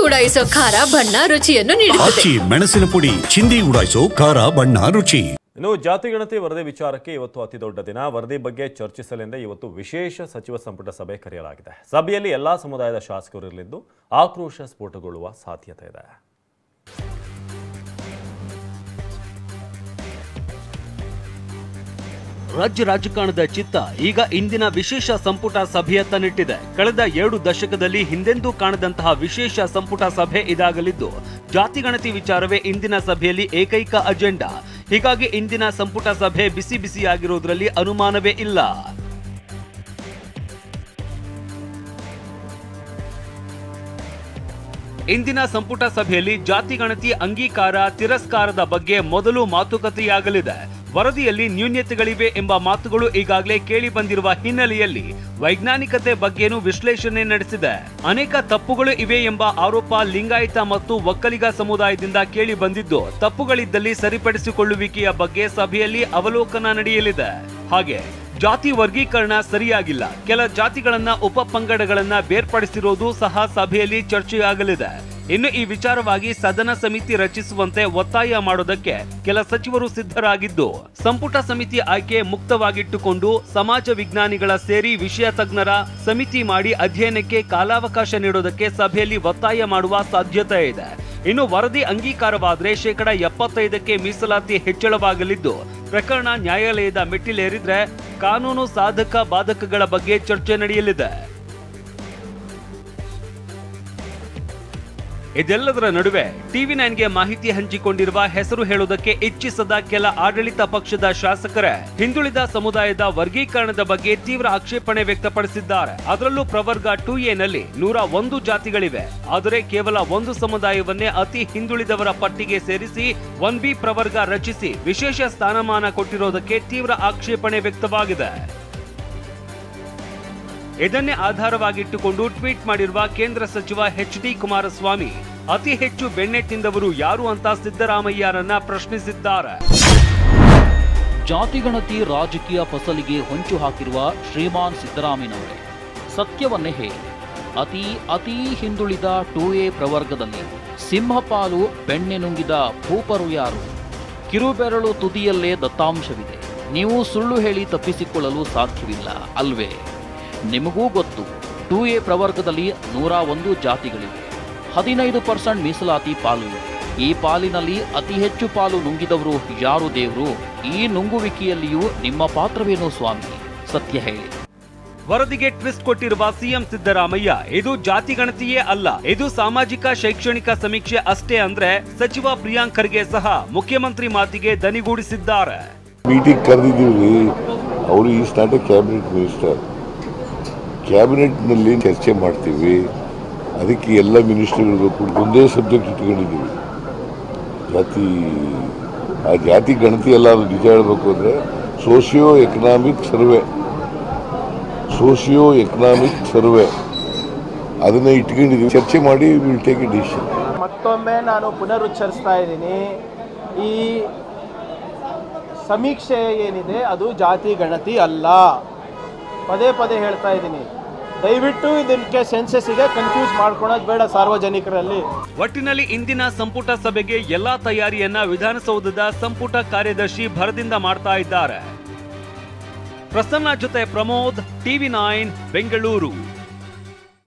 ಉಡಾಯಿಸೋ ಖಾರ ಬಣ್ಣ ರುಚಿಯನ್ನು ನೀಡುತ್ತದೆ. ಮೆಣಸಿನ ಪುಡಿ ಚಿಂದಿ ಉಡಾಯಿಸೋ ಖಾರ ಬಣ್ಣ ರುಚಿ. ಇನ್ನು ಜಾತಿ ಗಣತಿ ವರದಿ ವಿಚಾರಕ್ಕೆ ಇವತ್ತು ಅತಿ ದೊಡ್ಡ ದಿನ. ವರದಿ ಬಗ್ಗೆ ಚರ್ಚಿಸಲೆಂದೇ ಇವತ್ತು ವಿಶೇಷ ಸಚಿವ ಸಂಪುಟ ಸಭೆ ಕರೆಯಲಾಗಿದೆ. ಸಭೆಯಲ್ಲಿ ಎಲ್ಲಾ ಸಮುದಾಯದ ಶಾಸಕರು ಇರಲಿದ್ದು ಆಕ್ರೋಶ ಸ್ಫೋಟಗೊಳ್ಳುವ ಸಾಧ್ಯತೆ ಇದೆ. ರಾಜ್ಯ ರಾಜಕಾರಣದ ಚಿತ್ತ ಈಗ ಇಂದಿನ ವಿಶೇಷ ಸಂಪುಟ ಸಭೆಯತ್ತ ನೆಟ್ಟಿದೆ. ಕಳೆದ 2 ದಶಕದಲ್ಲಿ ಹಿಂದೆಂದೂ ಕಾಣದಂತಹ ವಿಶೇಷ ಸಂಪುಟ ಸಭೆ ಇದಾಗಲಿದ್ದು, ಜಾತಿ ಗಣತಿ ವಿಚಾರವೇ ಇಂದಿನ ಸಭೆಯಲ್ಲಿ ಏಕೈಕ ಅಜೆಂಡಾ. ಹೀಗಾಗಿ ಇಂದಿನ ಸಂಪುಟ ಸಭೆ ಬಿಸಿ ಬಿಸಿಯಾಗಿರುವುದರಲ್ಲಿ ಅನುಮಾನವೇ ಇಲ್ಲ. ಇಂದಿನ ಸಂಪುಟ ಸಭೆಯಲ್ಲಿ ಜಾತಿ ಗಣತಿ ಅಂಗೀಕಾರ ತಿರಸ್ಕಾರದ ಬಗ್ಗೆ ಮೊದಲು ಮಾತುಕತೆಯಾಗಲಿದೆ. ವರದಿಯಲ್ಲಿ ನ್ಯೂನ್ಯತೆಗಳಿವೆ ಎಂಬ ಮಾತುಗಳು ಈಗಾಗಲೇ ಕೇಳಿ ಬಂದಿರುವ ಹಿನ್ನೆಲೆಯಲ್ಲಿ ವೈಜ್ಞಾನಿಕತೆ ಬಗ್ಗೆನೂ ವಿಶ್ಲೇಷಣೆ ನಡೆಸಿದೆ. ಅನೇಕ ತಪ್ಪುಗಳು ಇವೆ ಎಂಬ ಆರೋಪ ಲಿಂಗಾಯತ ಮತ್ತು ಒಕ್ಕಲಿಗ ಸಮುದಾಯದಿಂದ ಕೇಳಿ ಬಂದಿದ್ದು, ತಪ್ಪುಗಳಿದ್ದಲ್ಲಿ ಸರಿಪಡಿಸಿಕೊಳ್ಳುವಿಕೆಯ ಬಗ್ಗೆ ಸಭೆಯಲ್ಲಿ ಅವಲೋಕನ ನಡೆಯಲಿದೆ. ಹಾಗೆ ಜಾತಿ ವರ್ಗೀಕರಣ ಸರಿಯಾಗಿಲ್ಲ, ಕೆಲ ಜಾತಿಗಳನ್ನ ಉಪಪಂಗಡಗಳನ್ನ ಬೇರ್ಪಡಿಸಿರೋದು ಸಹ ಸಭೆಯಲ್ಲಿ ಚರ್ಚೆಯಾಗಲಿದೆ. ಇನ್ನು ಈ ವಿಚಾರವಾಗಿ ಸದನ ಸಮಿತಿ ರಚಿಸುವಂತೆ ಒತ್ತಾಯ ಮಾಡೋದಕ್ಕೆ ಕೆಲ ಸಚಿವರು ಸಿದ್ಧರಾಗಿದ್ದು, ಸಂಪುಟ ಸಮಿತಿ ಆಯ್ಕೆ ಮುಕ್ತವಾಗಿಟ್ಟುಕೊಂಡು ಸಮಾಜ ವಿಜ್ಞಾನಿಗಳ ಸೇರಿ ವಿಷಯ ತಜ್ಞರ ಸಮಿತಿ ಮಾಡಿ ಅಧ್ಯಯನಕ್ಕೆ ಕಾಲಾವಕಾಶ ನೀಡೋದಕ್ಕೆ ಸಭೆಯಲ್ಲಿ ಒತ್ತಾಯ ಮಾಡುವ ಸಾಧ್ಯತೆ ಇದೆ. ಇನ್ನು ವರದಿ ಅಂಗೀಕಾರವಾದರೆ 75%ಕ್ಕೆ ಮೀಸಲಾತಿ ಹೆಚ್ಚಳವಾಗಲಿದ್ದು, ಪ್ರಕರಣ ನ್ಯಾಯಾಲಯದ ಮೆಟ್ಟಿಲೇರಿದ್ರೆ ಕಾನೂನು ಸಾಧಕ ಬಾಧಕಗಳ ಬಗ್ಗೆ ಚರ್ಚೆ ನಡೆಯಲಿದೆ. ಇದೆಲ್ಲದರ ನಡುವೆ ಟಿವಿ9ಗೆ ಮಾಹಿತಿ ಹಂಚಿಕೊಂಡಿರುವ ಹೆಸರು ಹೇಳುವುದಕ್ಕೆ ಇಚ್ಛಿಸದ ಕೆಲ ಆಡಳಿತ ಪಕ್ಷದ ಶಾಸಕರೇ ಹಿಂದುಳಿದ ಸಮುದಾಯದ ವರ್ಗೀಕರಣದ ಬಗ್ಗೆ ತೀವ್ರ ಆಕ್ಷೇಪಣೆ ವ್ಯಕ್ತಪಡಿಸಿದ್ದಾರೆ. ಅದರಲ್ಲೂ ಪ್ರವರ್ಗ 2A ನಲ್ಲಿ 101 ಜಾತಿಗಳಿವೆ. ಆದರೆ ಕೇವಲ ಒಂದು ಸಮುದಾಯವನ್ನೇ ಅತಿ ಹಿಂದುಳಿದವರ ಪಟ್ಟಿಗೆ ಸೇರಿಸಿ 1B ಪ್ರವರ್ಗ ರಚಿಸಿ ವಿಶೇಷ ಸ್ಥಾನಮಾನ ಕೊಟ್ಟಿರೋದಕ್ಕೆ ತೀವ್ರ ಆಕ್ಷೇಪಣೆ ವ್ಯಕ್ತವಾಗಿದೆ. ಇದನ್ನೇ ಆಧಾರವಾಗಿಟ್ಟುಕೊಂಡು ಟ್ವೀಟ್ ಮಾಡಿರುವ ಕೇಂದ್ರ ಸಚಿವ HD ಕುಮಾರಸ್ವಾಮಿ ಅತಿ ಹೆಚ್ಚು ಬೆಣ್ಣೆ ತಿಂದವರು ಯಾರು ಅಂತ ಸಿದ್ದರಾಮಯ್ಯರನ್ನ ಪ್ರಶ್ನಿಸಿದ್ದಾರೆ. ಜಾತಿ ಗಣತಿ ರಾಜಕೀಯ ಫಸಲಿಗೆ ಹೊಂಚು ಹಾಕಿರುವ ಶ್ರೀಮಾನ್ ಸಿದ್ದರಾಮಯ್ಯನವರೇ, ಸತ್ಯವನ್ನೇ ಹೇಳಿ. ಅತಿ ಹಿಂದುಳಿದ 2A ಪ್ರವರ್ಗದಲ್ಲಿ ಸಿಂಹಪಾಲು ಬೆಣ್ಣೆ ನುಂಗಿದ ಭೂಪರು ಯಾರು? ಕಿರುಬೆರಳು ತುದಿಯಲ್ಲೇ ದತ್ತಾಂಶವಿದೆ. ನೀವು ಸುಳ್ಳು ಹೇಳಿ ತಪ್ಪಿಸಿಕೊಳ್ಳಲು ಸಾಧ್ಯವಿಲ್ಲ ಅಲ್ವೇ? ನಿಮಗೂ ಗೊತ್ತು, 2A ಪ್ರವರ್ಗದಲ್ಲಿ 101 ಜಾತಿಗಳಿವೆ. 15% ಮೀಸಲಾತಿ ಪಾಲು ಇದೆ. ಈ ಪಾಲಿನಲ್ಲಿ ಅತಿ ಹೆಚ್ಚು ಪಾಲು ನುಂಗಿದವರು ಯಾರು ದೇವರು? ಈ ನುಂಗುವಿಕೆಯಲ್ಲಿಯೂ ನಿಮ್ಮ ಪಾತ್ರವೇನು ಸ್ವಾಮಿ? ಸತ್ಯ ಹೇಳಿ. ವರದಿಗೆ ಟ್ವಿಸ್ಟ್ ಕೊಟ್ಟಿರುವ ಸಿಎಂ ಸಿದ್ದರಾಮಯ್ಯ, ಇದು ಜಾತಿ ಗಣತಿಯೇ ಅಲ್ಲ, ಇದು ಸಾಮಾಜಿಕ ಶೈಕ್ಷಣಿಕ ಸಮೀಕ್ಷೆ ಅಷ್ಟೇ ಅಂದ್ರೆ ಸಚಿವ ಪ್ರಿಯಾಂಕ್ ಖರ್ಗೆ ಸಹ ಮುಖ್ಯಮಂತ್ರಿ ಮಾತಿಗೆ ದನಿಗೂಡಿಸಿದ್ದಾರೆ. ಮೀಟಿಂಗ್ ಕರೆದಿದ್ದೀವಿ. ಅವರು is not a cabinet minister. ಕ್ಯಾಬಿನೆಟ್ನಲ್ಲಿ ಚರ್ಚೆ ಮಾಡ್ತೀವಿ. ಅದಕ್ಕೆ ಎಲ್ಲ ಮಿನಿಸ್ಟರ್ಗಳಿಗೂ ಕೂಡ ಒಂದೇ ಸಬ್ಜೆಕ್ಟ್ ಇಟ್ಕೊಂಡಿದ್ದೀವಿ, ಜಾತಿ ಗಣತಿ ಎಲ್ಲ. ಅದು ನಿಜ ಹೇಳಬೇಕು ಅಂದರೆ ಸೋಷಿಯೋ ಎಕನಾಮಿಕ್ ಸರ್ವೆ ಅದನ್ನು ಇಟ್ಕೊಂಡಿದ್ದೀವಿ. ಚರ್ಚೆ ಮಾಡಿ ವಿಲ್ ಟೇಕ್ ಎ ಡಿಸಿಷನ್. ಮತ್ತೊಮ್ಮೆ ನಾನು ಪುನರುಚ್ಚರಿಸ್ತಾ ಇದ್ದೀನಿ, ಈ ಸಮೀಕ್ಷೆ ಏನಿದೆ ಅದು ಜಾತಿ ಗಣತಿ ಅಲ್ಲ. ಪದೇ ಹೇಳ್ತಾ ಇದ್ದೀನಿ, ದಯವಿಟ್ಟು ಇದಕ್ಕೆ ಸೆನ್ಸಸ್ಗೆ ಕನ್ಫ್ಯೂಸ್ ಮಾಡ್ಕೊಳ್ಳೋದು ಬೇಡ ಸಾರ್ವಜನಿಕರಲ್ಲಿ. ಒಟ್ಟಿನಲ್ಲಿ ಇಂದಿನ ಸಂಪುಟ ಸಭೆಗೆ ಎಲ್ಲಾ ತಯಾರಿಯನ್ನ ವಿಧಾನಸೌಧದ ಸಂಪುಟ ಕಾರ್ಯದರ್ಶಿ ಭರದಿಂದ ಮಾಡ್ತಾ ಇದ್ದಾರೆ. ಪ್ರಸನ್ನ ಜೊತೆ ಪ್ರಮೋದ್, ಟಿವಿ9 ಬೆಂಗಳೂರು.